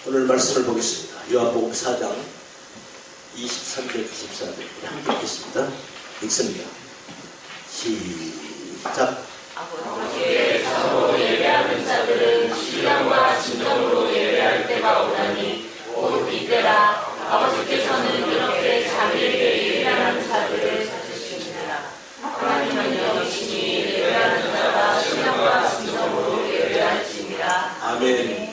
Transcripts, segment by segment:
오늘 말씀을 보겠습니다. 요한복음 4장 23절 24절 함께 읽겠습니다. 읽습니다. 시작. 아버지께서 예배하는 자들은 신령과 진정으로 예배할 때가 오나니 곧 이때라. 아버지께서는 이렇게 자기에게 예배하는 자들을 찾으시니라. 하나님은 영이시니 예배하는 자가 신령과 진정으로 예배할지니라. 아멘.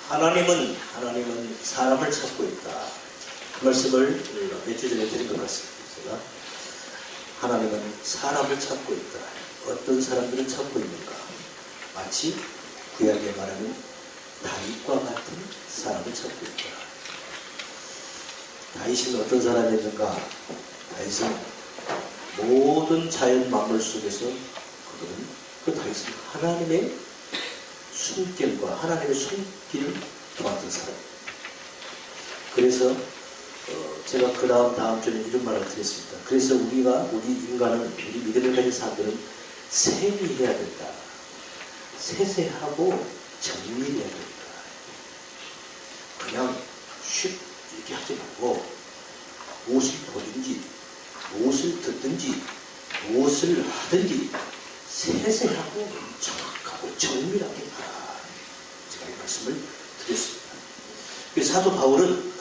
하나님은 사람을 찾고 있다. 그 말씀을 몇 주 전에 드린 것 같습니다. 하나님은 사람을 찾고 있다. 어떤 사람들을 찾고 있는가? 마치 구약에 말하는 다윗과 같은 사람을 찾고 있다. 다윗은 어떤 사람이었는가? 다윗은 모든 자연 만물 속에서 다윗은 하나님의 숨결과 하나님의 손길을 도왔던 사람입니다. 그래서 제가 다음 주에 이런 말을 드렸습니다. 그래서 우리 인간은, 우리 믿음을 가진 사람들은 세미해야 된다. 세세하고 정밀해야 된다. 그냥 이렇게 하지 말고 무엇을 보든지 무엇을 듣든지 무엇을 하든지 세세하고 정확하고 정밀하게 하라. 제가 이 말씀을 드렸습니다. 사도 바울은,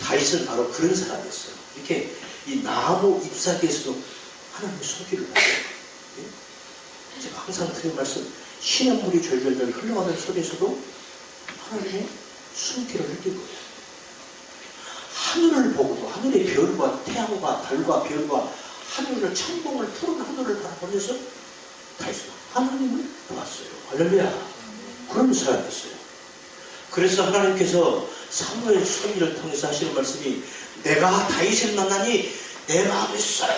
다윗은 바로 그런 사람이었어요. 이렇게 이 나무 잎사귀에서도 하나님의 손길을 받아요. 제가 항상 드린 말씀, 시냇물이 절절절 흘러가는 속에서도 하나님의 숨길을 느낀 거예요. 하늘을 보고도 하늘의 별과 태양과 달과 별과 하늘을 천공을 푸른 하늘을 바라보면서 다윗은 하나님을 보았어요. 할렐루야. 그런 사람이었어요. 그래서 하나님께서 사무엘 선지를 통해서 하시는 말씀이 내가 다윗을 만나니 내 마음이 쏙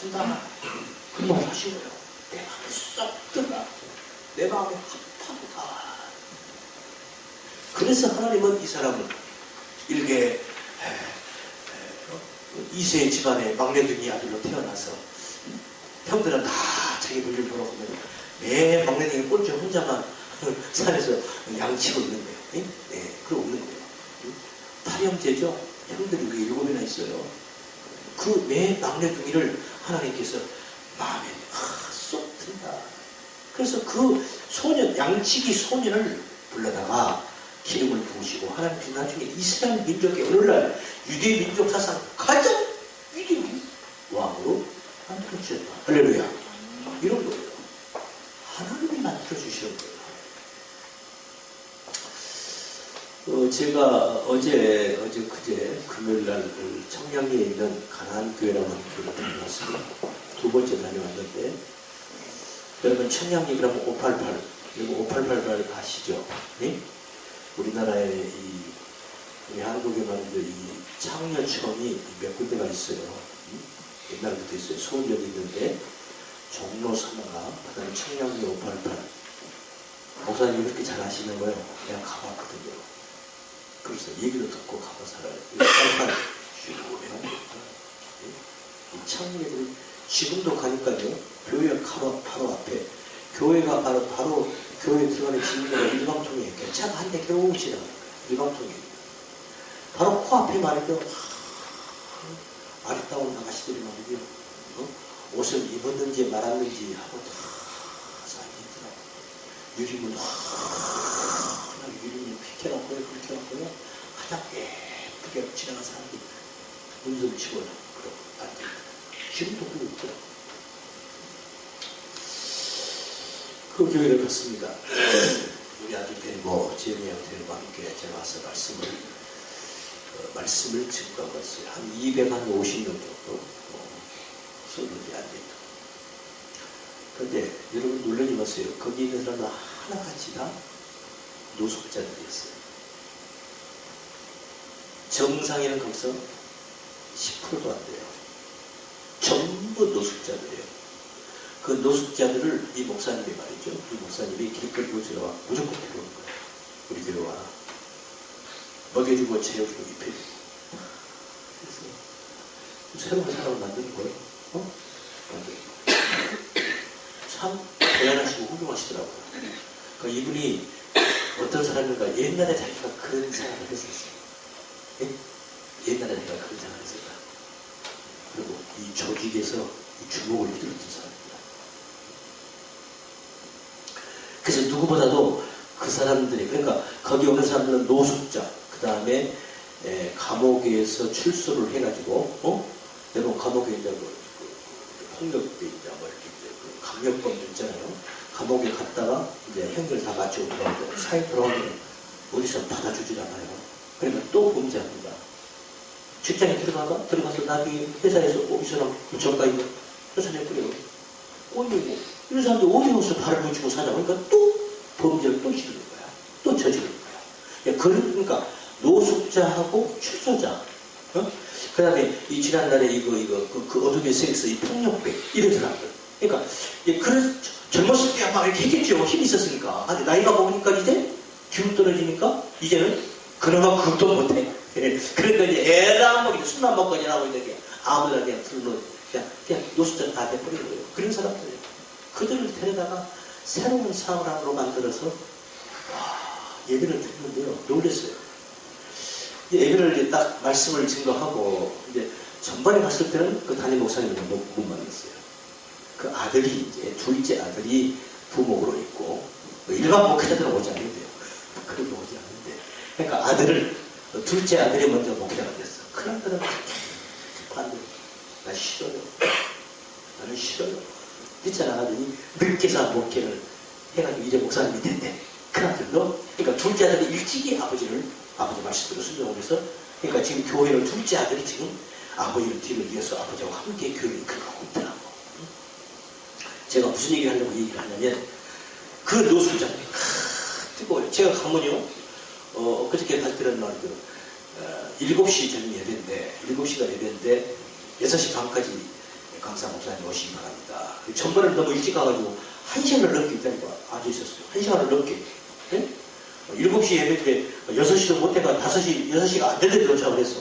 든다. 그 말을 하신 거예요. 내 마음이 쏙 든다. 내 마음이 합하다. 그래서 하나님은 이 사람을 일개 이세 집안의 막내둥이 아들로 태어나서 형들은 다 자기 볼일 보러 가면 매 막내둥이 꼴찌 혼자만 산에서 양치고 있는 거예요. 네, 그러고 있는 거예요. 탈영제죠. 형들이 왜 7이나 있어요. 그 매 막내둥이를 하나님께서 마음에 쏙 든다. 그래서 그 소년, 양치기 소년을 불러다가 기름을 부으시고 하나님께서 나중에 이스라엘 민족의 오늘날 유대 민족 사상 가장 위대한 왕으로 만들어주셨다. 할렐루야. 이런 거예요. 하나님이 만들어주시는 거예요. 제가 그제 금요일날 청량리에 있는 가나안교회라는 교회를 다녀왔습니다. 2번째 다녀왔는데, 여러분 청량리 그러면 588, 여러분 588 아시죠? 네? 우리나라에 우리 한국에 말하는 이 창녀촌이 몇 군데가 있어요. 옛날부터 있어요. 서울역이 있는데 종로 3가, 그다음에 청량리 588. 목사님이 그렇게 잘 아시는 거예요. 내가 가봤거든요. 그래서 얘기도 듣고 가봐 살아요. 588 유명한 겁니다. 이 창녀들이 지금도 가니까요. 교회 바로 앞에, 교회가 바로 교회 들어가는 지문으로 일방통이에요. 차가 한 대 겨우 지나가는 거예요. 일방통이에요. 바로 코앞에 말이죠. 아리따운 아가씨들이 말이죠. 옷을 입었는지 말았는지 하고 다 쌓여있더라고요. 유리문도 하나 유리문 휘켜놨고요. 긁혀놨고요. 가장 예쁘게 지나간 사람들이 문좀 치고 그러고 앉아있더라고요. 지금도 그러고 있더라고요. 그 교회를 갔습니다. 우리 아들 데리고 지은이한테 함께 제가 와서 말씀을 증거하고 왔어요. 한 250명 정도 소득이 앉아있다. 그런데 여러분 놀라지 마세요. 거기 있는 사람들 하나같이 다 노숙자들이었어요. 정상에는 거기서 10%도 안 돼요. 전부 노숙자들이에요. 그 노숙자들을 이 목사님이 말이죠. 이 목사님이 길거리 교체와 무조건 데려오는 거예요. 우리 교회 와. 먹여주고 재워주고 입혀주고. 그래서 새로운 사람을 만드는 거예요. 만드는 거예요. 참 대단하시고 훌륭하시더라고요. 그러니까 이분이 어떤 사람인가 옛날에 자기가 그런 생각을 했었어요. 예? 옛날에 자기가 그런 생각을 했었다. 그리고 이 조직에서 이 주목을 휘둘렀던 사람입니다. 그래서 누구보다도 그 사람들이, 그러니까 거기 오는 사람들은 노숙자, 그 다음에 감옥에서 출소를 해가지고, 여러분 감옥에 이제 폭력배 이제 뭐 이렇게 그 강력범들 있잖아요. 감옥에 갔다가 이제 형들 다 마치고 돌아오고 사회 돌아오면 어디서 받아주질 않아요. 그러니까 또 범죄합니다. 직장에 들어가서 나중에 회사에서 이 사람 저가 있는 회사에 뿌려요. 어이구, 이런 사람들 어디 가서 발을 붙이고 사냐. 그러니까 또 범죄를 또 지르는 거야. 또 저지르는 거야. 그러니까 노숙자하고 출소자. 그 다음에 이 지난날에 그 어둠의 섹스, 이 폭력배, 이런 사람들. 그러니까, 그런 젊었을 때 막 이렇게 했겠죠. 힘이 있었으니까. 근데 나이가 먹으니까 이제 기운 떨어지니까 이제는 그나마 그것도 못해. 그러니까 이제 애랑 먹이고 술만 먹고 그냥 하고 있는데 아무나 그냥 둘러 그냥 노숙자 다 돼버린 거예요. 그런 사람들이에요. 그들을 데려다가 새로운 사람으로 만들어서 예배를 드리는데요. 놀랬어요. 예배를 딱 말씀을 증거하고 이제 전반에 갔을 때는 그 담임 목사님을 못 만났어요. 그 아들이 이제 둘째 아들이 부목으로 있고 일반 목회자들은 오지 않는데요. 그렇게 오지 않는데 그러니까 둘째 아들이 먼저 목회자가 됐어. 그 아들은 반대로 나 싫어요. 나는 싫어요. 있잖아. 아들이 늦게서 목회를 해가지고 이제 목사님이 됐대. 그 아들도 그러니까 둘째 아들이 일찍이 아버지 말씀대로 순종하면서 그러니까 지금 교회를 둘째 아들이 지금 아버지를 뒤를 이어서 아버지와 함께 교회를 이끌어가고 있더라고. 제가 무슨 얘기를 하려고 얘기를 하냐면 그 노숙자들이 뜨거워요. 제가 가면요 그저께 갈 때는 말이죠 7시 전 예배인데 7시가 예배인데 6시 반까지 강사 목사님 오시기 바랍니다. 전번에 너무 일찍 가가지고 1시간을 넘게 있다니까 앉아있었어요. 1시간을 넘게. 네? 7시 예배인데 6시도 못해가 6시가 안 되는데 도착을 했어.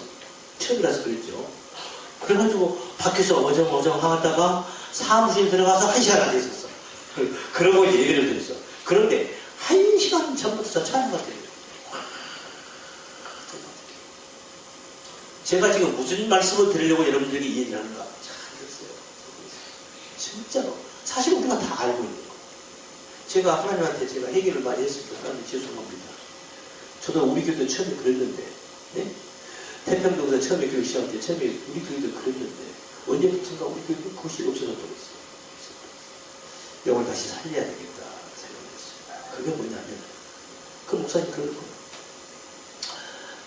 처음이라서 그랬죠. 그래가지고 밖에서 어정어정 하다가 사무실 들어가서 1시간 앉아있었어. 그러고 예배를 드렸어. 그런데 1시간 전부터 찬양을 드려요. 제가 지금 무슨 말씀을 드리려고 여러분들이 이 얘기를 하는가 잘 됐어요. 진짜로. 사실 우리가 다 알고 있는 거. 제가 하나님한테 제가 해결을 많이 했습니다. 하나님 죄송합니다. 저도 우리 교회도 처음에 그랬는데, 네? 태평동에서 처음에 교회 시작할 때 처음에 우리 교회도 그랬는데, 언제부턴가 우리 교회도 그것이 없어졌다고 했어요. 이걸 다시 살려야 되겠다 생각했어요. 그게 뭐냐면, 그 목사님 그런 거.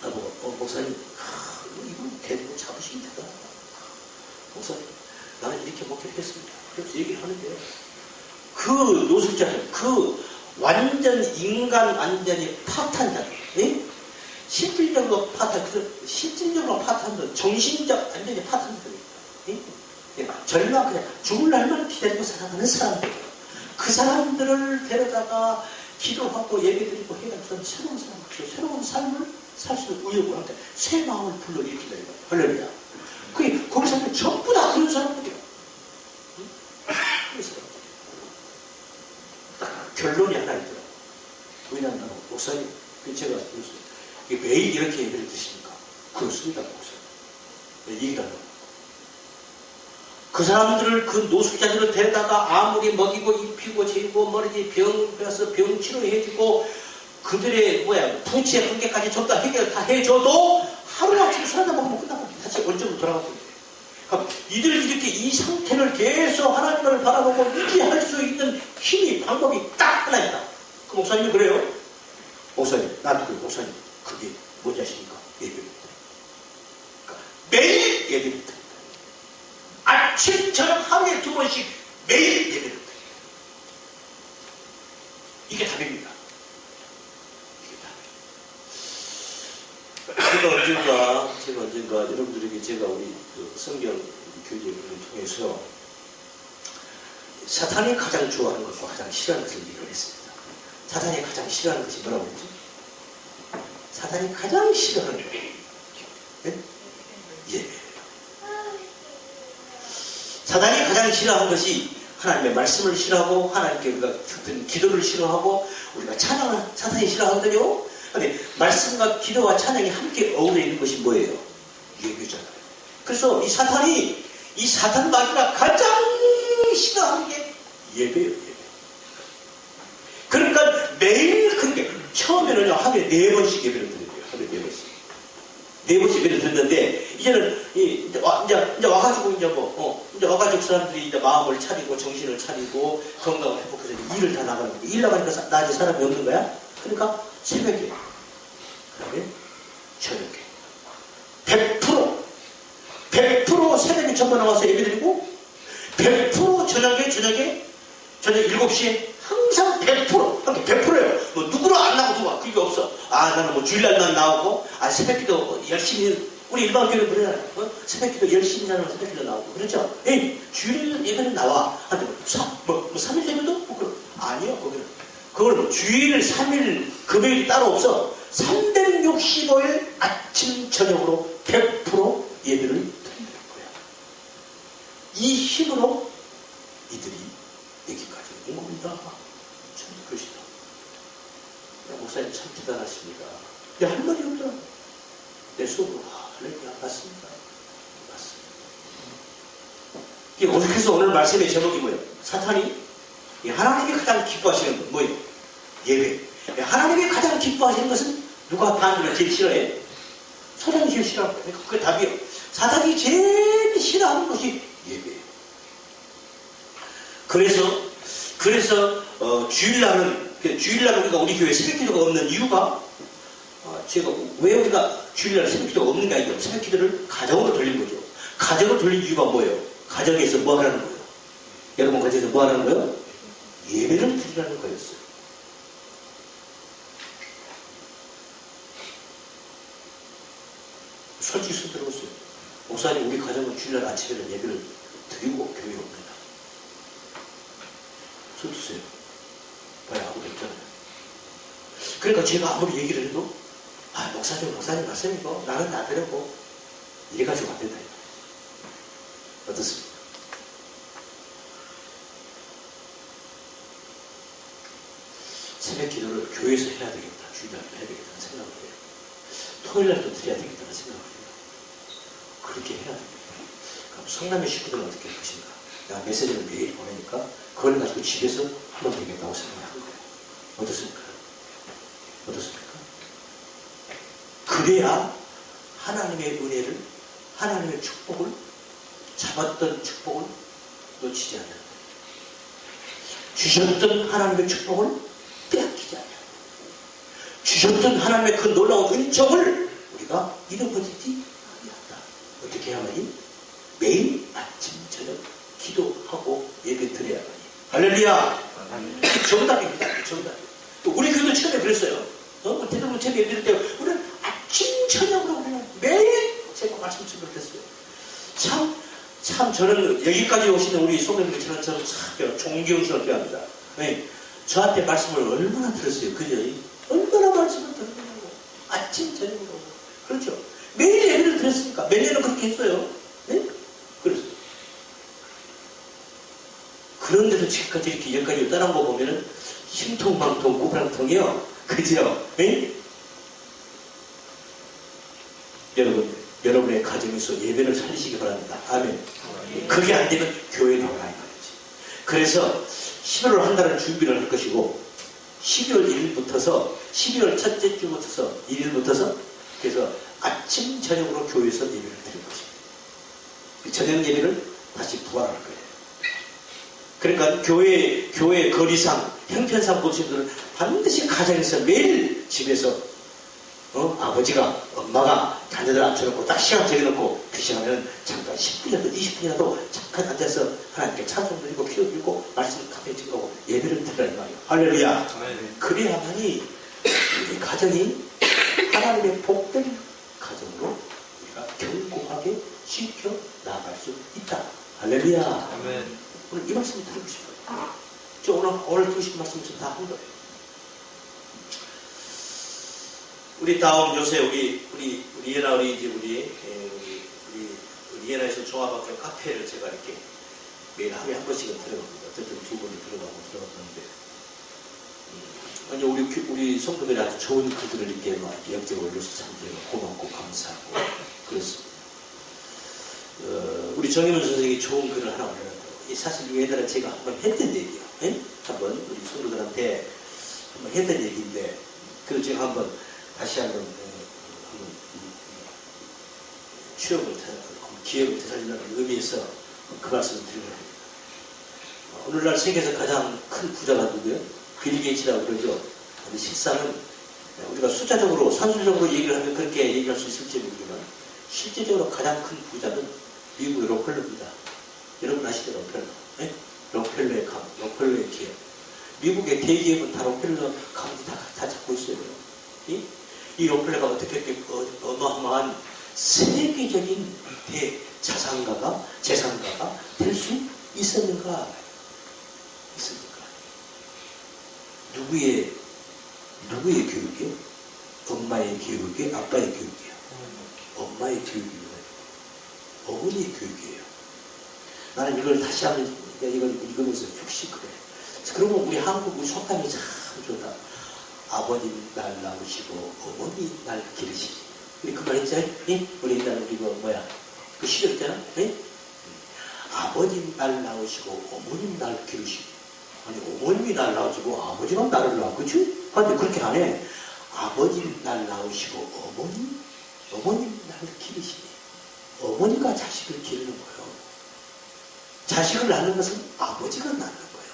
나보고, 목사님, 이건 대부분 잡으시면 되다. 목사님, 나는 이렇게 목회했습니다. 그래서 얘기를 하는데요. 그 노숙자들, 그 완전 인간 완전히 파탄자들, 예? 실질적으로 파탄자들, 정신적 완전히 파탄자들입니다. 예? 절망 그냥 죽을 날만 기다리고 살아가는 사람들. 그 사람들을 데려다가 기도하고 예배드리고 해가지고 새로운 사람, 새로운 삶을 살 수 있는 의욕을 한테 새 마음을 불러일으키다 이거예요. 할렐루야. 거기 사람들 전부 다 그런 사람들이에요. 그래서 딱 결론이 하나 있더라고요. 왜냐하면 목사님, 제가 매일 이렇게 예배를 드십니까? 그렇습니다, 목사님. 얘기를 하려고. 그 사람들을, 그 노숙자들을 데려다가 아무리 먹이고 입히고 재고 머리지 병 치료해주고 그들의 부채 한 개까지 전부 다 해결 다 해줘도 하루아침에 술 한잔 먹으면 끝나고 다시 원점으로 돌아가고 있어요. 그러니까 이들 이렇게 이 상태를 계속 하나님을 바라보고 유지할 수 있는 힘이 방법이 딱 하나 있다. 그 목사님이 그래요. 목사님, 나도 그래요. 목사님, 그게 뭔지 아십니까? 예배입니다. 그러니까 매일 예배입니다. 아침, 저녁 하루에 2번씩 매일 예배를 드려요. 이게 답입니다. 제가 언젠가 여러분들에게 제가 우리 성경 교재를 통해서 사탄이 가장 좋아하는 것과 가장 싫어하는 것을 얘기를 했습니다. 사탄이 가장 싫어하는 것이 뭐라고 했죠? 사탄이 가장 싫어하는 것. 네? 예배. 사탄이 가장 싫어하는 것이 하나님의 말씀을 싫어하고 하나님께 우리가 듣는 기도를 싫어하고 우리가 찬양을 사탄이 싫어하거든요. 근데 말씀과 기도와 찬양이 함께 어우러져 있는 것이 뭐예요? 예배잖아요. 그래서 이 사탄 마귀가 가장 싫어하는 게 예배예요. 예배. 그러니까 매일 그렇게 처음에는요 하루에 4번씩 예배를 드려요. 하루에 4번씩. 4번씩 예배를 드렸는데 이제는 이제 와가지고 이제 와가지고 사람들이 이제 마음을 차리고 정신을 차리고 건강을 회복해서 일을 다 나가는 거예요. 일 나가니까 낮에 사람이 없는 거야. 그러니까 새벽에 그다음에 저녁에 100% 새벽에 전부 나와서 예배드리고 100% 저녁 7시에 항상 100%예요. 뭐 누구로 안 나오고 누가 그게 없어. 나는 뭐 주일날만 나오고 새벽기도 열심히 우리 일반 교회는 그러잖아요. 새벽기도 열심히 하는 새벽기도 나오고 그렇죠. 주일 예배는 나와. 뭐 3일 예배도 아니요. 그걸 주일 3일 금요일이 따로 없어. 365일 아침 저녁으로 100% 예배를 드리는 거야. 이 힘으로 이들이 여기까지 온 겁니다. 참 그러시다. 목사님 참 대단하십니다. 할 말이 없더라. 내 속으로 할렐루야 맞습니다. 맞습니다. 그래서 오늘 말씀의 제목이 뭐예요? 사탄이 하나님이 가장 기뻐하시는 건 뭐예요? 예배. 하나님이 가장 기뻐하시는 것은 누가 반대로 제일 싫어해? 사탄이 제일 싫어하는 거예요. 그게 답이에요. 사탄이 제일 싫어하는 것이 예배예요. 그래서 주일날은 우리가 우리 교회에 새벽기도가 없는 이유가 제가 왜 우리가 주일날 새벽기도가 없는 게 아니고 새벽기도를 가정으로 돌린 거죠. 가정으로 돌린 이유가 뭐예요? 가정에서 뭐 하라는 거예요? 여러분 가정에서 뭐 하라는 거예요? 예배를 드리라는 거였어요. 솔직히 손 들어보세요. 목사님 우리 가정은 주일날 아침에는 예배를 드리고 교회에 옵니다. 손 드세요. 왜 아무도 없잖아요. 그러니까 제가 아무리 얘기를 해도 목사님 말씀이고 나는 나대로고 이래가지고 안 된다. 어떻습니까? 새벽 기도를 교회에서 해야 되겠다. 주일날 해야 되겠다는 생각을 해요. 토요일날도 드려야 되겠다는 생각을 해요. 그렇게 해야 됩니다. 그럼 성남의 식구들은 어떻게 할 것인가? 내가 메시지를 매일 보내니까 그걸 가지고 집에서 하면 되겠다고 생각을 한 거예요. 어떻습니까? 그래야 하나님의 은혜를, 하나님의 축복을, 잡았던 축복을 놓치지 않는 거예요. 주셨던 하나님의 축복을 빼앗기지 않는 거예요. 주셨던 하나님의 그 놀라운 은총을 우리가 잃어버리지 아니한다. 어떻게 해야만이? 매일 아침 저녁 기도하고 예배 드려야만이. 할렐루야! 정답입니다. 정답. 또 우리 교회도 처음에 그랬어요. 대부분 처음에 예배 드릴 때 우리는 아침 저녁으로 그냥 매일 제가 말씀 드렸어요. 참 저는 여기까지 오시는 우리 성도님들 저는 참 존경스럽게 합니다. 저한테 말씀을 얼마나 들었어요. 그죠? 얼마나 말씀을 들었냐고. 아침 저녁으로. 그렇죠. 매일 예배를 드렸으니까. 몇 년은 그렇게 했어요. 네? 그랬어요. 그런데도 지금까지 이렇게 여기까지 떠난 거 보면은 심통망통 고랑통이요. 그죠? 네? 여러분의 가정에서 예배를 살리시기 바랍니다. 아멘. 그게 안 되면 교회에 나오라 이거지. 그래서 11월 한 달을 준비를 할 것이고 12월 1일부터서 12월 첫째 주부터서 1일부터서 그래서 아침 저녁으로 교회에서 예배를 드릴 것입니다. 저녁 예배를 다시 부활할 거예요. 그러니까 교회 거리상 형편상 보시는 분들은 반드시 가정에서 매일 집에서 아버지가 엄마가 자녀들 앉혀놓고 딱 시간 정해놓고 그 시간에는 잠깐 10분이라도 20분이라도 잠깐 앉아서 하나님께 찬송 드리고 기도 드리고 말씀 카페에 찍고 예배를 드리라는 말이에요. 할렐루야. 그래야만이 우리 가정이 하나님의 복된 가정으로 우리가 견고하게 지켜 나아갈 수 있다. 할렐루야. 아멘. 오늘 이 말씀을 드리고 싶어요. 저 오늘 드리고 싶은 말씀 좀 다 한 거예요. 우리 다음 요새 우리 예나 우리 이제 우리 예나에서 종합학교 카페를 제가 이렇게 매일 하루에 한 번씩은 들어갑니다. 어쨌든 두 번을 들어갔는데 아니 우리 성도들이 아주 좋은 글들을 이렇게 막 역적으로 올려서 참 고맙고 감사하고 그렇습니다. 우리 정인원 선생님이 좋은 글을 하나 올려놨다고. 사실 옛날에 제가 한번 했던 얘기예요. 예? 한번 우리 성도들한테 한번 했던 얘기인데 그걸 제가 한번 다시 한번 기억을 되살리는 의미에서 그 말씀을 드리려 합니다. 오늘날 세계에서 가장 큰 부자가 누구예요? 빌 게이츠라고 그러죠. 근데 실상은 우리가 숫자적으로 산술적으로 얘기를 하면 그렇게 얘기할 수 있을지 모르지만 실제적으로 가장 큰 부자는 미국의 록펠러입니다. 여러분 아시죠? 록펠러. 네? 록펠러의 감, 록펠러의 기업. 미국의 대기업은 다 록펠러 감이 다 잡고 있어요. 이 록펠러가 어떻게 이렇게 어마어마한 세계적인 대자산가가, 재산가가 될 수 있었는가? 누구의 교육이요? 엄마의 교육이요? 아빠의 교육이요? 엄마의 교육이요. 어머니의 교육이에요. 나는 이걸 다시 한번 이걸 읽으면서 역시 그래. 그러면 우리 한국 우리 속담이 참 좋다. 아버님 날 낳으시고 어머니 날 기르시기. 우리 그 말 했죠? 예? 우리 옛날에 우리 그 시절 있잖아? 예? 아버님 날 낳으시고 어머님 날 기르시기. 아니 어머님이 날 낳으시고 아버지가 나를 낳아. 그치? 근데 그렇게 안 해. 아버님 날 낳으시고 어머님 날 기르시기. 어머니가 자식을 기르는 거예요. 자식을 낳는 것은 아버지가 낳는 거예요.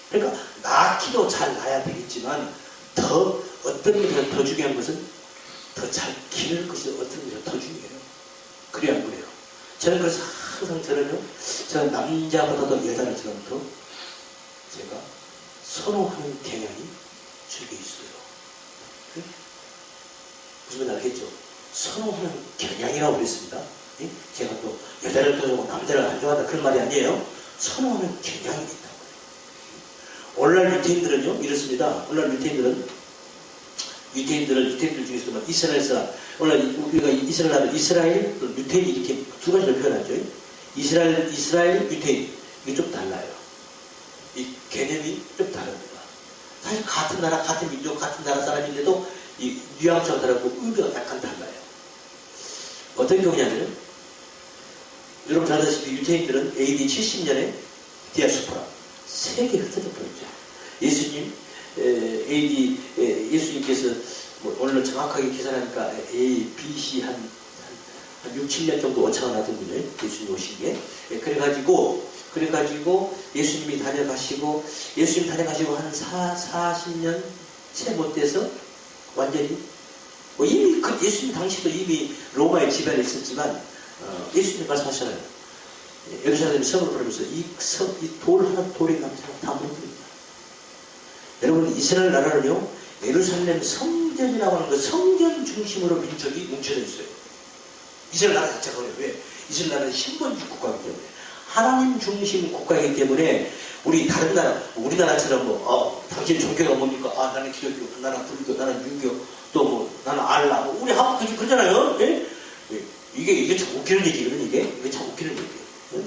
그러니까 낳기도 잘 낳아야 되겠지만 어떤 의미에서 더 중요한 것은 더 잘 기를 것이 어떤 의미에서 더 중요해요. 그래야 안 그래요. 저는 그래서 항상 저는 남자보다도 여자를 더 제가 선호하는 경향이 저게 있어요. 무슨 말 알겠죠? 선호하는 경향이라고 그랬습니다. 제가 또 여자를 더 좋아하고 남자를 안 좋아한다 그런 말이 아니에요. 선호하는 경향이 있다고. 오늘날 유태인들은요 이렇습니다. 오늘날 유태인들 중에서도 이스라엘 사람, 오늘 우리가 이스라엘 하면 이스라엘, 유태인 이렇게 두 가지로 표현하죠. 이스라엘, 유태인 이게 좀 달라요. 이 개념이 좀 다릅니다. 사실 같은 나라, 같은 민족, 같은 나라 사람인데도 이 뉘앙스가 다르고 의미가 약간 달라요. 어떤 경우냐면 여러분 잘 아시다시피 유태인들은 AD 70년에 디아스포라 세계에 흩어져 버렸죠. 예수님께서 오늘 정확하게 계산하니까 BC 한 6, 7년 정도 오차가 나더군요. 예수님 오신 게. 그래가지고 예수님 다녀가시고 한 40년 채 못 돼서 완전히 이미 예수님 당시도 이미 로마의 지배를 있었지만 예수님 말씀하셨잖아요. 예루살렘 성을 보면서 이 돌 하나 돌에 남자가 다 무너집니다. 여러분 이스라엘 나라는요 예루살렘 성전이라고 하는 그 성전 중심으로 민족이 뭉쳐져 있어요. 이스라엘 나라 자체가 그래요. 왜? 이스라엘 나라는 신본주의 국가이기 때문에 하나님 중심 국가이기 때문에 우리 다른 나라 우리나라처럼 당신 종교가 뭡니까? 나는 기독교, 나는 불교, 나는 유교, 또 나는 알라, 우리 한국 그러잖아요. 예? 이게 참 웃기는 얘기거든. 이게 참 웃기는 얘기예요. 예?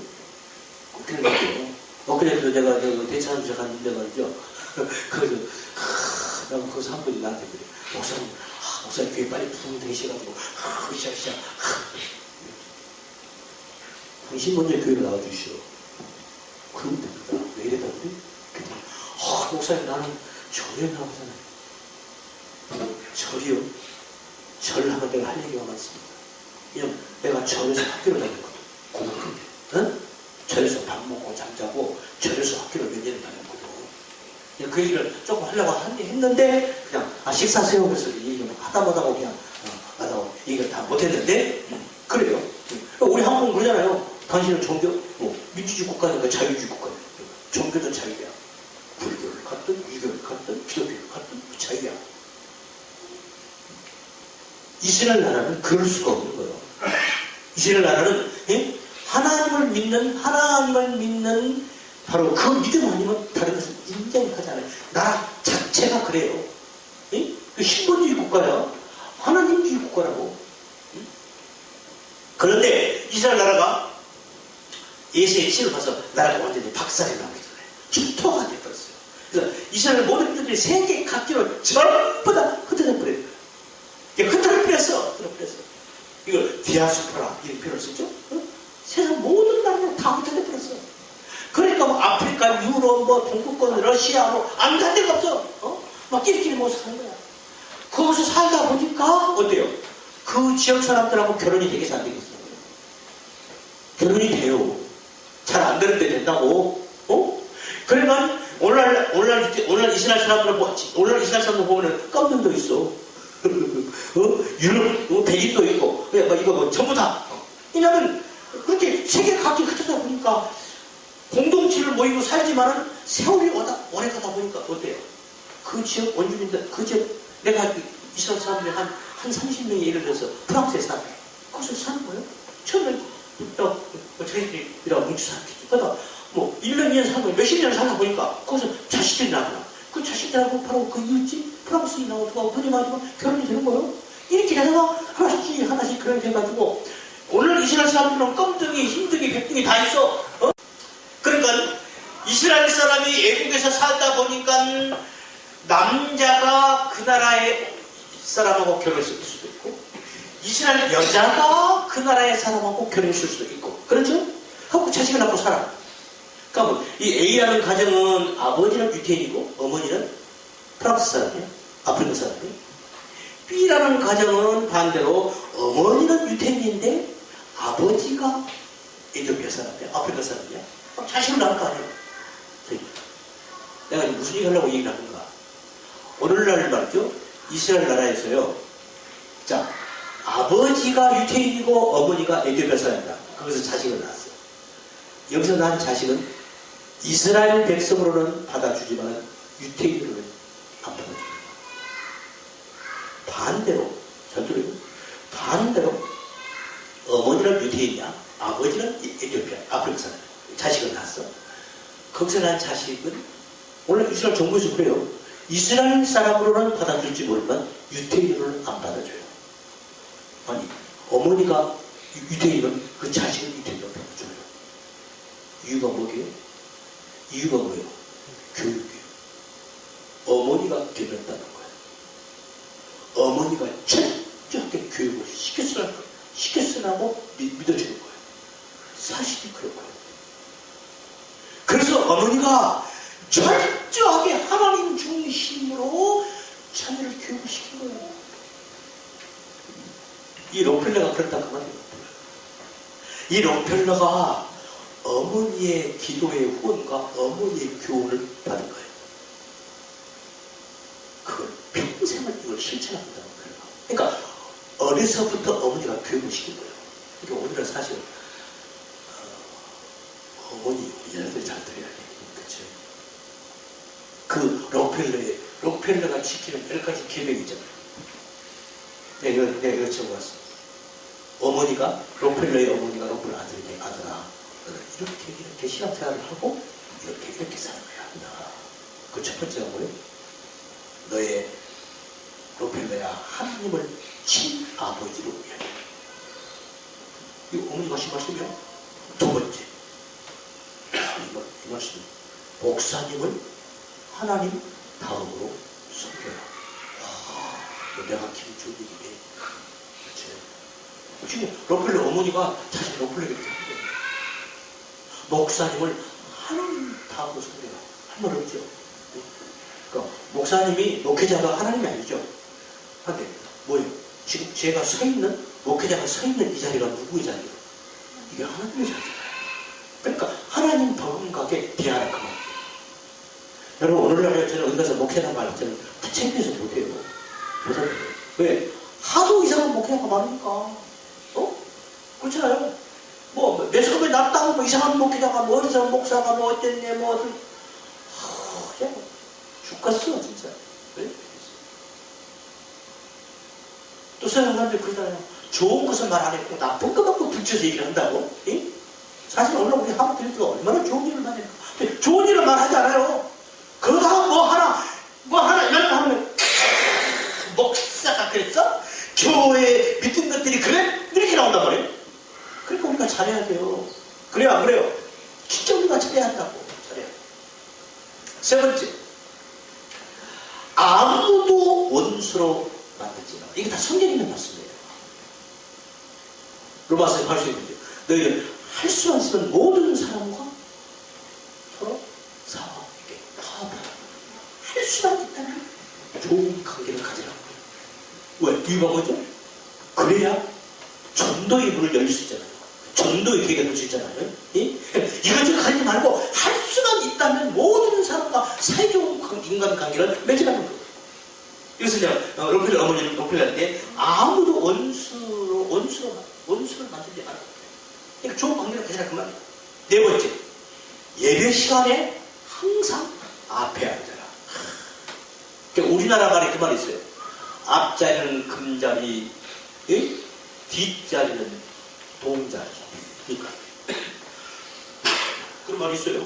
웃기는 얘기예요. 그래서 내가 대찬 시작하는데 말이죠. 그래서 내가 거기서 한 분이 나한테 그래. 목사님 귀에 빨리 붕 대셔가지고 으쌰 당신 먼저 교회를 나와주시오. 그러면 됩니다. 왜 이랬다는데? 목사님 나는 절에 나오잖아요. 절이요? 절하면 내가 할 얘기가 많습니다. 왜냐면 내가 절에서 학교를 다녔거든. 고등학교 때. 응? 절에서 밥 먹고 잠자고 절에서 학교를 몇 년을 다녔거든. 그 얘기를 조금 하려고 했는데 그냥 식사하세요. 그래서 이 얘기를 하다 못하고 그냥 얘기를 다 못했는데 그래요. 우리 한국은 그러잖아요. 당신은 종교, 민주주의 국가니까 자유주의 국가예요. 종교도 자유야. 불교를 갖든 유교를 갖든 기독교를 갖든 자유야. 이스라엘 나라는 그럴 수가 없는 거예요. 이스라엘 나라는 하나님을 믿는 바로 그 믿음 아니면 다른 것은 인정하지 않아요. 나라 자체가 그래요. 그 신본주의 국가야. 하나님주의 국가라고. 그런데 이스라엘 나라가 예수의 계시를 봐서 나라가 완전히 박살이 나고 있잖아요. 죽토가 돼버렸어요. 그래서 이스라엘 모든 민족들이 세계 각지로 전부 다 흩어져 버려요. 흩어져 버렸어. 이걸 디아스포라 이런 표현을 쓰죠. 세상 모든 나라로 다 흩어져 버렸어. 그러니까 뭐 아프리카, 유럽, 뭐 동구권, 러시아 뭐 안 간 데가 없어. 막 끼리끼리 모여서 사는 거야. 거기서 살다 보니까 어때요? 그 지역 사람들하고 결혼이 되겠어 안 되겠어? 결혼이 돼요. 잘 안 되는데 된다고. 그러니까 오늘날 이스라엘 사람들 보면은 깜짝도 있어. 유럽 백인도 있고, 이거 뭐 전부 다. 왜냐면 그렇게 세계 각지 흩어져 보니까 공동체를 모이고 살지만은 세월이 오래 가다 보니까 어때요? 그 지역 원주민들, 그 지역 내가 이스라엘 사람들이 한 30명이 예를 들어서 프랑스에 살아요. 거기서 사는 거예요. 처음에 저희들이랑 뭉쳐 살았겠죠. 그러다 뭐 1년, 2년 살고 몇십 년을 살다 보니까 거기서 자식들이 나거나 그 자식들하고 바로 그 이웃집 프랑스인 나오고 번임하고 결혼이 되는 거예요. 이렇게 되다가 하나씩 그렇게 돼가지고 오늘 이스라엘 사람들은 껌등이, 흰등이, 백등이 다 있어. 그러니까 이스라엘 사람이 애국에서 살다 보니까 남자가 그 나라의 사람하고 결혼했을 수도 있고 이스라엘 여자가 그 나라의 사람하고 결혼했을 수도 있고 그렇죠? 하고 자식을 낳고 살아. 그러니까 이 A라는 가정은 아버지는 유태인이고 어머니는 프랑스 사람이에요. 아프리카 사람이에요. B라는 가정은 반대로 어머니는 유태인인데 아버지가 에티오피아 사람이야. 아프리카 사람이야. 자식을 낳을 거 아니에요. 내가 무슨 얘기 하려고 얘기를 하는가. 오늘날 말이죠. 이스라엘 나라에서요. 자, 아버지가 유태인이고 어머니가 에티오피아 사람이다. 거기서 자식을 낳았어요. 여기서 난 자식은 이스라엘 백성으로는 받아주지만 유태인으로는 안 받아줍니다. 반대로, 잘 들어요. 반대로 어머니는 유태인이야. 아버지는 에티오피아, 아프리카 사람. 자식을 낳았어. 거기서 난 자식은 원래 이스라엘 정부에서 그래요. 이스라엘 사람으로는 받아줄지 모르지만 유태인으로는 안 받아줘요. 아니 어머니가 유태인은 그 자식을 유태인으로 받아줘요. 이유가 뭐게요? 이유가 뭐예요? 교육이에요. 어머니가 되었다는 거예요. 어머니가 철저하게 교육을 시켰으라고 믿어주는 거예요. 사실이 그런 거예요. 그래서 어머니가 철저하게 하나님 중심으로 자녀를 교육을 시킨 거예요. 이 록펠러가 그렇다 그 말이에요. 이 록펠러가 어머니의 기도의 후원과 어머니의 교훈을 받은 거예요. 그걸 평생을 이걸 실천한다는 거예요. 그러니까 어려서부터 어머니가 교육을 시킨 거예요. 그러니까 오늘은 사실 어머니 얘네들 잘 들어야 돼. 그치? 그 록펠러가 지키는 10가지 계획이 있잖아요. 내가 이거 적어왔어. 록펠러의 어머니가 록펠러 아들에게 아들아 너는 이렇게 신앙생활을 하고 이렇게 살아가야 한다. 그 첫 번째가 뭐예요? 너의 록펠러야 하나님을 친아버지로 여겨. 이거 어머니가 하신 말씀이요. 두 번째 이 말씀 목사님을 하나님 다음으로 섬겨라. 내가 기분 좋은 일이네. 그치? 지금 록펠러 어머니가 자신 록펠러에게 하는 목사님을 하나님 다음으로 섬겨라. 할 말 없죠? 그러니까 목사님이 목회자가 하나님이 아니죠? 근데 뭐예요? 지금 제가 목회자가 서 있는 이 자리가 누구의 자리예요? 이게 하나님의 자리잖아요. 그러니까 하나님 버금가게 대하라 그 말이에요. 여러분 오늘날 저는 어디 가서 목회라는 말 저는 창피해서 못해요. 왜? 하도 이상한 목회자가 많으니까. 그렇잖아요. 뭐 내 성에 낫다고 뭐 이상한 목회자가 뭐 어디서 목사가 뭐 어땠네 뭐 어떤 그냥 죽겠어 진짜. 왜? 또 세상 사람들이 그러잖아요. 좋은 것은 말 안 했고 나쁜 것만 붙여서 얘기를 한다고. 예? 사실 오늘 우리 한국 교회가 얼마나 좋은 일을 많이 했고 좋은 일을 말하지 않아요. 그러다가 뭐 하나 이런 거 하면 목사가 그랬어? 교회에 믿은 것들이 그래? 이렇게 나온단 말이에요. 그러니까 우리가 잘해야 돼요. 그래요 안 그래요? 세 번째, 아무도 원수로 만들지 마. 이게 다 성경에 있는 말씀이에요. 로마서 8절 이죠. 너희는 할 수만 있으면 모든 사람과 서로 사랑하게 화합하라. 할 수만 있다면 좋은 관계를 가지라고. 왜? 이유가 뭐죠? 그래야 전도의 문을 열릴 수 있잖아요. 전도의 계획을 할 수 있잖아요. 이것저것 하지 말고 할 수만 있다면 모든 사람과 사이좋은 인간관계를 맺으라는 거예요. 이것을 제가 로펠러 어머니를 로펠러한테 아무도 원수를 만들지 말고, 그러니까 좋은 관계를 가지라 그 말이에요. 네 번째, 예배 시간에 항상 앞에 앉아라. 그러니까 우리나라 말에 그 말이 있어요. 앞자리는 금자리, 뒷자리는 동자리. 그러니까 그런 말이 있어요.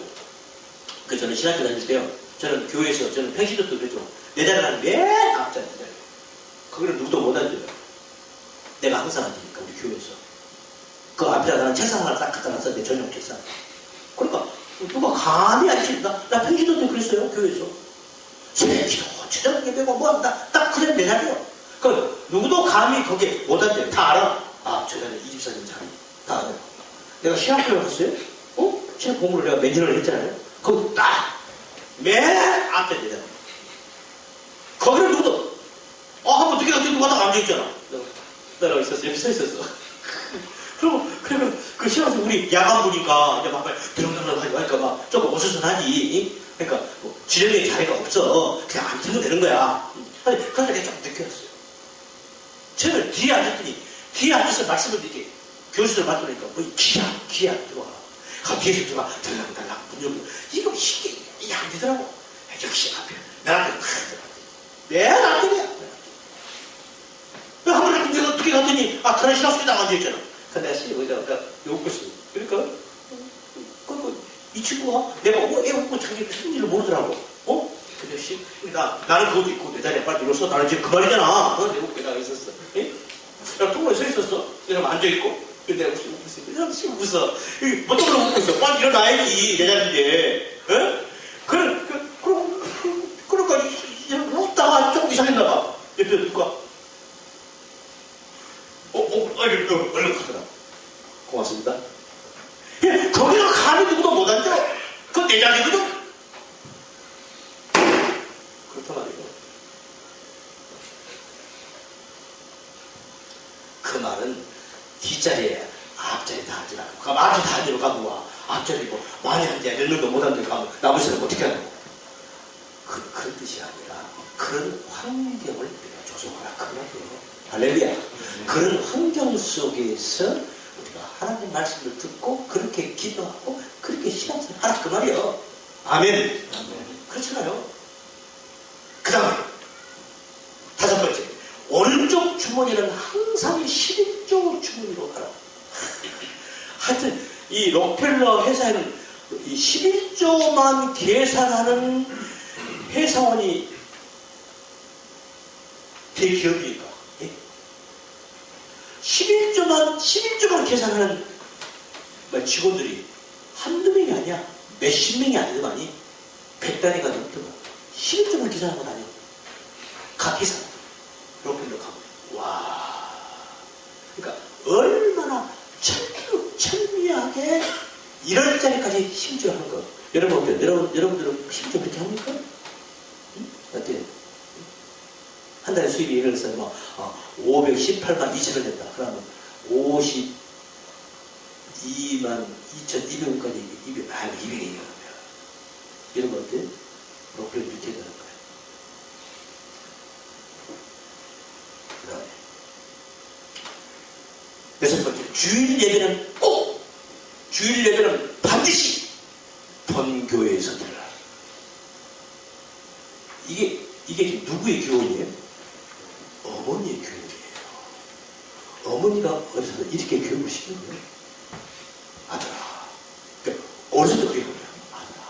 그 저는 신학교 다닐 때요. 저는 교회에서 저는 평신도도 그랬죠. 내 자리는 맨 앞자리 자리. 거기를 누구도 못 앉아요. 내가 항상 앉으니까 우리 교회에서. 그 앞에다 나는 책상 하나 딱 갖다 놨었는데 전용 책상. 그러니까 누가 감히 앉히니까 나 평신도 때 그랬어요. 교회에서. 새기도 저녁 예배고 뭐 딱 그래 내 자리요. 그 누구도 감히 거기에 못 앉아요. 다 알아. 아, 저 자리 24년 자리. 다 알아요. 내가 신학교를 갔어요. 신학 공부를 내가 몇 년을 했잖아요. 거기 딱 맨 앞에 내 자리. 거기를 누구도 한번 누가 딱 앉아있잖아. 내가 있었어. 옆에 서 있었어. 그러면 그 신학생 우리 야간 보니까 이제 막 드렁드렁 하지 말까 막 조금 어수선하지. 그러니까 뭐 지령의 자리가 없어. 그냥 앉으면 되는 거야. 그러니까 내가 좀 느꼈어요. 저는 뒤에 앉았더니 뒤에 앉아서 말씀을 이렇게 교수들 말씀하니까 뭐 기야 들어와. 뒤에서 누가 들락달락 문 열고 이거 쉽게 이게 안 되더라고. 역시 앞에 나한테 맨 앞에야. 한 번에 문제가 어떻게 갔더니 다른 신학생이 앉아있잖아. 근데 의자가 욕고 있어. 그러니까 이 친구가 내가 애국고 자기 승리를 모르더라고. 근데 나는 그것도 있고 내 자리에 빨리 일어서. 나는 지금 그 말이잖아. 내 목에다가 있었어. 내가 통로에 서 있었어. 내가 앉아있고. 근데 내가 웃고 있어. 내가 지금 웃어. 뭐 통로에 웃고 있어. 빨리 일어나야지. 내 자리인데. 그러니까 웃다가 조금 이상했나봐. 옆에 누가 얼른 가더라. 고맙습니다. 거기서 감히 누구도 못 앉아. 그건 내 자리거든. 그렇단 말이에요. 그 말은 뒷자리에 앞자리에 다 앉으라고. 그럼 앞자리 다 앉으러 가고 와. 앞자리고 많이 앉아. 몇 명도 못 앉으러 가면 나머지 사람 어떻게 하냐고. 그런 뜻이 아니라 그런 환경을 우리가 조성하라. 그 말이에요. 할렐루야. 그런 환경 속에서 우리가 하나님 말씀을 듣고 그렇게 기도하고 그렇게 신앙생활 하라. 그 말이에요. 아멘. 그렇잖아요. 그 다음에 다섯 번째, 오른쪽 주머니는 항상 11조 주머니로 하라. 하여튼 이 록펠러 회사에는 이 11조만 계산하는 회사원이 대기업이니까 11조만 계산하는 직원들이 한두 명이 아니야. 몇십 명이 아니더만이 100단위가 넘더만 11조만 계산하는 건 아니야. 각 계산 록펠러 가고. 와, 그러니까 얼마나 천미하게 이럴 자리까지 힘줘 하는 거. 여러분 어때요? 여러분들은 힘좀 그렇게 합니까? 어때요? 한 달에 수입이 예를 들어서 518만 2천원 됐다. 그러면 52만 2,200원까지 200이 되는 거야. 여러분 어때요? 록펠러 이렇게 되는 거야. 그 다음에 여섯 번째, 주일 예배는 반드시 본교회에서 드려라. 이게 지금 누구의 교훈이에요? 어머니의 교훈이에요. 어머니가 어디서 이렇게 교육을 시킨 거예요? 아들아. 그러니까 어렸을 때 그게 뭐예요? 아들아.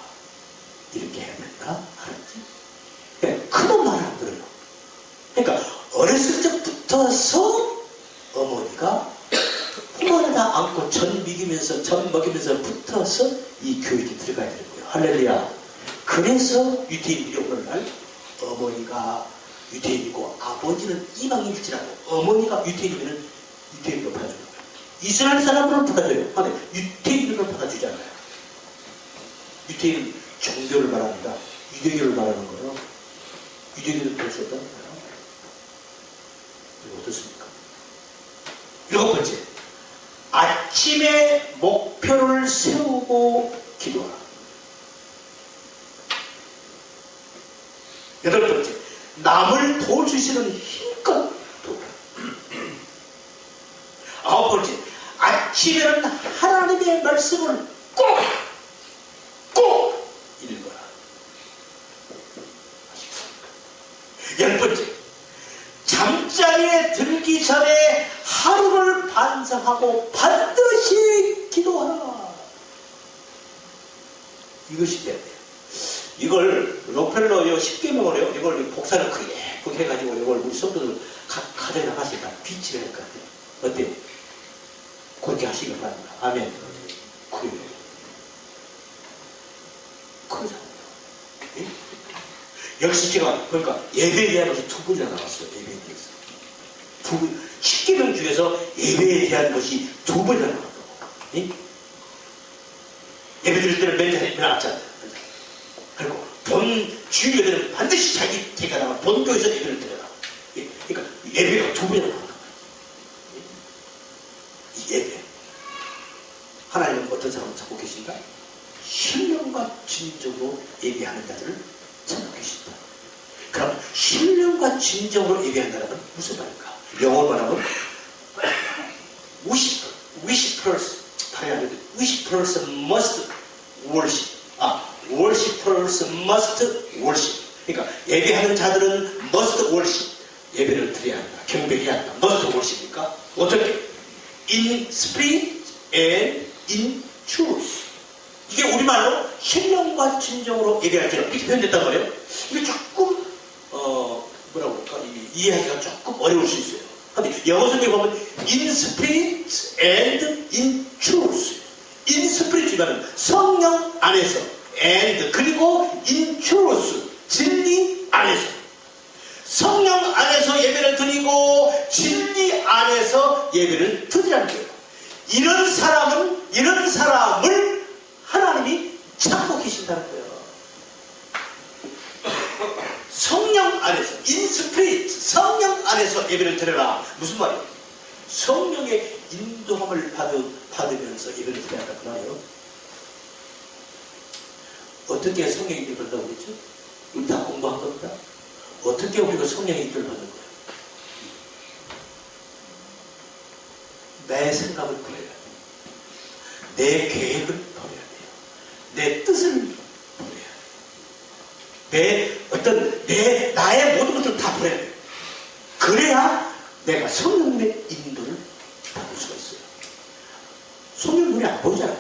이렇게 해야 된다? 알았지? 그러니까 큰엄 말을 안 들어요. 그러니까 어렸을 때부터서 어머니가 품 안에다 안고 전 먹이면서 붙어서 이 교육이 들어가야 되는 거예요. 할렐루야. 그 그래서 유태인들이 오늘날 어머니가 유태인이고 아버지는 이방인일지라도 어머니가 유태인이면 유태인으로 받아주는 거예요. 이스라엘 사람으로는 받아줘요. 근데 유태인으로는 받아주지 않아요. 유태인은 종교를 말합니다. 유대교를 말하는 거예요. 유대교도 볼 수 없다는 거예요. 이거 어떻습니까? 7번째, 아침에 목표를 세우고 기도하라. 8번째, 남을 도울 수 있는 힘껏 도우라. 9번째, 아침에는 하나님의 말씀을 꼭 읽어라. 10번째, 잠자리에 들기 전에 하루를 반성하고 반드시 기도하라. 이것이 돼야 돼요. 이걸 록펠러 10계명을요, 이걸 복사를 크게 해가지고 이걸 우리 성도들 가져에 나가시니까 비치를 할 것 같아요. 어때요? 그렇게 하시기 바랍니다. 아멘. 그래요. 그러잖아요. 역시 제가 그러니까 예배에 대한 것이 2분이나 나왔어요. 예배에 대해서 10계명 중에서 예배에 대한 것이 2번이나 나왔다고. 예배 드릴 때는 맨날 나왔잖아요. 그리고 본 주일에는 반드시 자기 제가 나가 본교에서 예배를 드려라. 그러니까 예배가 2번이나 나왔다. 이 예배, 하나님은 어떤 사람을 찾고 계신가? 신령과 진정으로 예배하는 자들을 찾고 계신다. 그럼 신령과 진정으로 예배한다는 건 무슨 말일까? 영어로 말하면 worshippers must worship. worshippers must worship. 그러니까 예배하는 자들은 must worship. 예배를 드려야 한다. 경배해야 한다. must worship이니까 어떻게? in spirit and in truth. 이게 우리말로 신령과 진정으로 예배할 때는 이렇게 표현됐단 말이에요. 이게 조금 뭐라고 할까? 이해하기가 조금 어려울 수 있어요. 근데 영어 성경에 보면 in spirit and in truth. in spirit이라는 성령 안에서 and 그리고 in truth 진리 안에서 성령 안에서 예배를 드리고 진리 안에서 예배를 드리라는 거예요. 이런 사람을 하나님이 찾고 계신다는 거예요. 성령 안에서, 인스피릿, 성령 안에서 예배를 드려라. 무슨 말이에요? 성령의 인도함을 받으면서 예배를 드려야 한다고 말이에요. 어떻게 성령의 인도를 받는다고 그랬죠? 우리 다 공부한 겁니다. 어떻게 우리가 성령의 인도를 받는 거예요? 내 생각을 버려야 돼요. 내 계획을 버려야 돼요. 내 뜻을 버려야 돼요. 나의 모든 것들을 다 버려야 돼요. 그래야 내가 성령의 인도를 받을 수가 있어요. 성령 눈에 안 보이잖아요.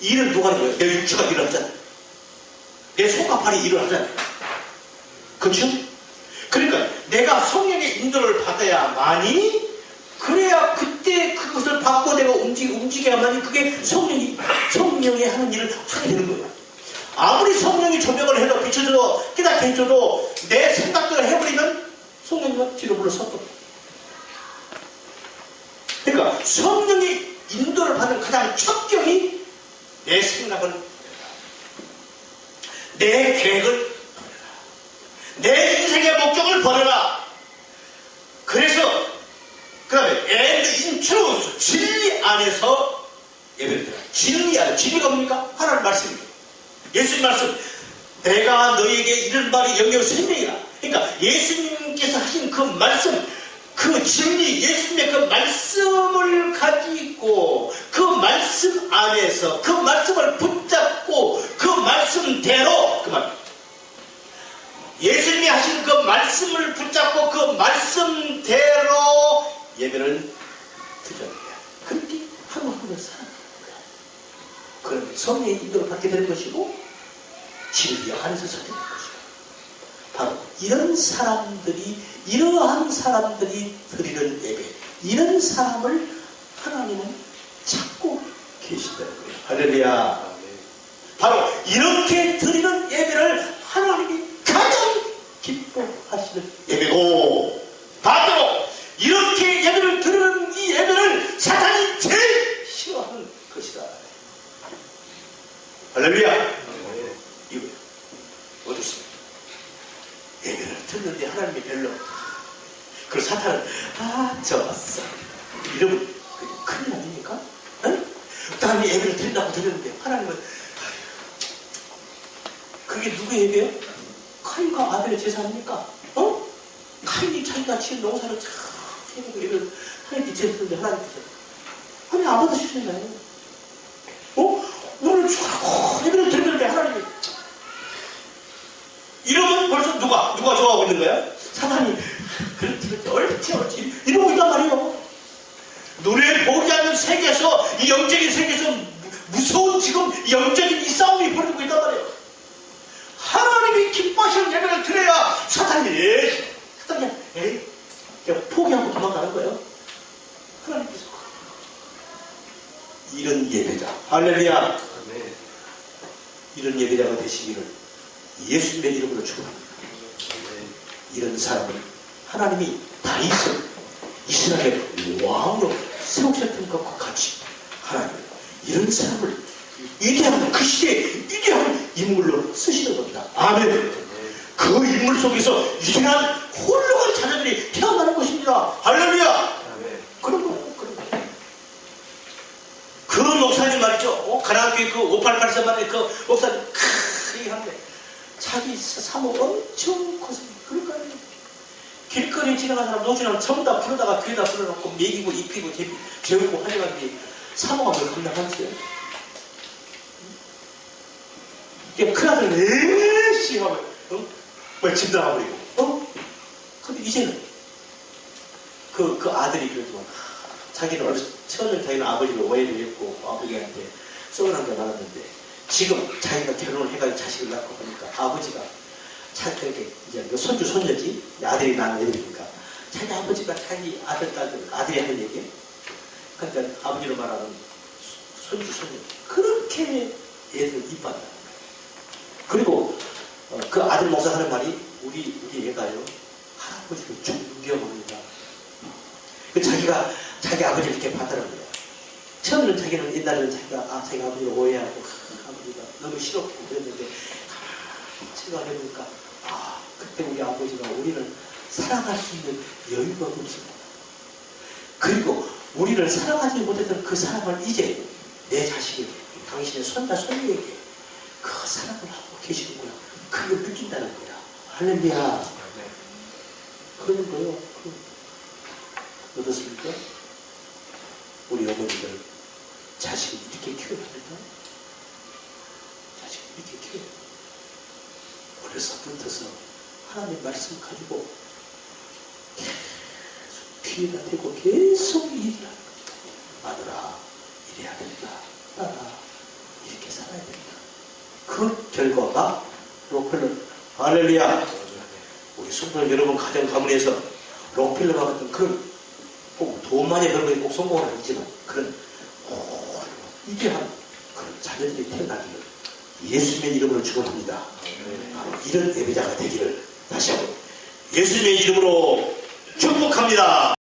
일을 누가 하는 거예요? 내 육체가 일을 하잖아요. 내 손가락이 일을 하잖아요. 그렇죠? 그러니까 내가 성령의 인도를 받아야만이 그래야 그때 그것을 받고 내가 움직여야만이 그게 성령이 하는 일을 하게 되는 거예요. 아무리 성령이 조명을 해도 비춰줘도 깨닫게 해줘도 내 생각대로 해버리면 성령이 뒤로 물러서고. 그러니까 성령의 인도를 받는 가장 첫 경이 내 생각을 버려라. 내 계획을 버려라. 내 인생의 목적을 버려라. 그래서 그 다음에 and in truth 진리 안에서 예배를 드려라. 진리 안에 진리가 뭡니까? 하나님 말씀입니다. 예수님 말씀 내가 너희에게 이런 말이 영영 생명이라. 그러니까 예수님께서 하신 그 말씀 그 진리 예수님의 그 말씀을 가지고 그 말씀 안에서 그 말씀을 붙잡고 그 말씀대로 그 말 예수님이 하신 그 말씀을 붙잡고 그 말씀대로 예배를 드려야 돼요. 그렇게 하루하루 살아가는 거예요. 그러면 성령의 인도를 받게 되는 것이고 진리 안에서 서게 되는 것이고 바로 이러한 사람들이 드리는 예배 이런 사람을 하나님은 찾고 계시다는 거예요. 할렐루야. 바로 이렇게 드리는 예배를 하나님이 가장 기뻐하시는 예배고, 반대로 이렇게 예배를 드리는 이 예배를 사탄이 제일 싫어하는 것이다. 할렐루야. 이거 어떻습니까? 예배를 듣는데 하나님이 별로, 그리고 사탄은 좋았어 이러면 큰일 아닙니까? 응? 다음에 예배를 드린다고 드렸는데 하나님은, 그게 누구의 예배요? 카인과 아벨의 제사 아닙니까? 카인이 자기가 지은 농사를 잘 해놓고 예배를 하나님께 드렸는데 하나님께서 아니 안 받아주셨나요? 오늘 예배를 드렸는데 하나님이, 이러면 벌써 누가 좋아하고 있는 거야? 사탄이 그렇지 옳지 이러고 있단 말이에요. 눈에 보이지 않는 세계에서, 이 영적인 세계에서 무서운 지금 영적인 이 싸움이 벌어지고 있단 말이에요. 하나님이 기뻐하시는 예배를 드려야 사탄이 그냥 포기하고 도망가는 거예요. 하나님께서 이런 예배자, 할렐루야, 이런 예배자가 되시기를 예수님의 이름으로 축원합니다. 이런 사람은 하나님이 다윗을 이스라엘 왕으로 세우셨던 것과 같이 하나님 이런 사람을 위대한, 그 시대에 위대한 인물로 쓰시는 겁니다. 아멘. 그 인물 속에서 위대한 훌륭한 자녀들이 태어나는 것입니다. 할렐루야. 그런 거예요. 그 목사님 말이죠. 가나안교회 그 588에서 말해 그 목사님 얘기하는데 자기 사모 엄청 고생해. 그러니까 길거리 지나가는 사람 노지나면 전부 다 불러다가 귀에다 불러놓고 먹이고 입히고 재우고 하려는데 사모가 뭘 감당하겠어요? 큰아들 에이씨 하면 집 나가버리고 근데 이제는 그 아들이 그러지만 자기는 어렸을 때 처음에 자기는 아버지를 오해를 했고 아버지한테 쏘는 게 많았는데 지금 자기가 결혼을 해가지고 자식을 낳고 보니까 아버지가 자기에게 이제 손주 손녀지 아들이 낳은 애들이니까 자기 아버지가 자기 아들 딸들 아들이 하는 얘기, 그러니까 아버지로 말하는 손주 손녀 그렇게 애들 이뻐한다. 그리고 그 아들 목사 하는 말이 우리 애가요 할아버지를 존경합니다. 자기가 자기 아버지를 이렇게 봤다는 거야. 처음에는 자기는 옛날에는 자기가 자기 아버지를 오해하고 아버지가 너무 싫었고 그랬는데 생각해보니까 그때 우리 아버지가 우리를 사랑할 수 있는 여유가 없습니다. 그리고 우리를 사랑하지 못했던 그 사랑을 이제 내 자식에게, 당신의 손자 손녀에게 그 사랑을 하고 계시는구나. 그걸 느낀다는 거야. 할렐루야. 그러는 거예요. 어떻습니까? 우리 어머니들 자식을 이렇게 키워야 된다? 자식을 이렇게 키워야 된다. 어려서부터서 하나님 말씀 가지고 계속 귀에다 대고 계속 얘기하는 거죠. 아들아, 이래야 된다. 딸아, 이렇게 살아야 된다. 그 결과가 록펠러, 할렐루야. 우리 성도 여러분 가정 가문에서 록펠러가 같은 그런 꼭 돈 많이 벌고 꼭 성공은 아니지만 그런 위대한 그런 자녀들이 태어나기를 예수님의 이름으로 축원합니다. 이런 예배자가 되기를 다시 한번 예수님의 이름으로 축복합니다.